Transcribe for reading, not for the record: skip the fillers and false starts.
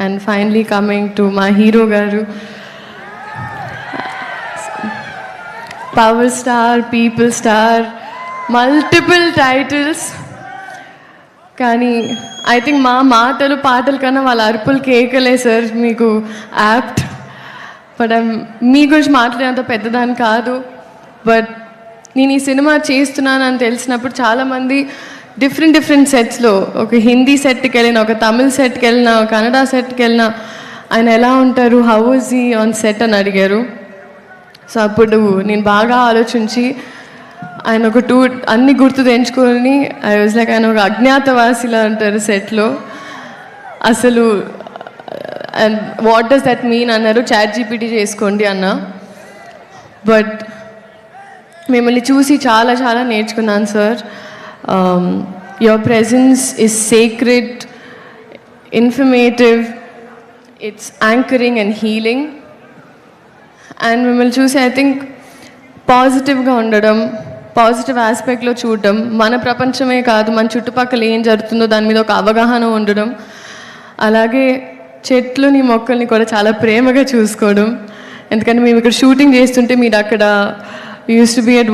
and finally coming to my hero garu, power star, people star, multiple titles. కానీ I think మా మాటలు పాటల కన్నా వాళ్ళ అరుపులు కేకలే సార్ మీకు యాప్ట్. బట్ మీ గురించి మాట్లాడేంత పెద్దదాన్ని కాదు. బట్ నేను ఈ సినిమా చేస్తున్నానని తెలిసినప్పుడు చాలామంది డిఫరెంట్ సెట్స్లో, ఒక హిందీ సెట్కి వెళ్ళిన, ఒక తమిళ్ సెట్కి వెళ్ళిన, ఒక కన్నడ సెట్కి వెళ్ళిన, ఆయన ఎలా ఉంటారు, how is he on set అని అడిగారు. సో అప్పుడు నేను బాగా ఆలోచించి ఆయన ఒక అన్ని గుర్తు తెంచుకొని ఐ వాజ్ లైక్, ఆయన ఒక అజ్ఞాతవాసిలా అంటారు సెట్లో. అసలు and what does that mean అన్నారు. ChatGPT చేసుకోండి అన్న. బట్ మిమ్మల్ని చూసి చాలా చాలా నేర్చుకున్నాను sir. Your presence is sacred, informative, it's anchoring and healing. And మిమ్మల్ని చూసి ఐ థింక్ పాజిటివ్గా ఉండడం, పాజిటివ్ ఆస్పెక్ట్లో చూడడం, మన ప్రపంచమే కాదు మన చుట్టుపక్కల ఏం జరుగుతుందో దాని మీద ఒక అవగాహన ఉండడం, అలాగే చెట్లుని మొక్కల్ని కూడా చాలా ప్రేమగా చూసుకోవడం. ఎందుకంటే మేము ఇక్కడ షూటింగ్ చేస్తుంటే మీరు అక్కడ యూస్ టు బీ ఎట్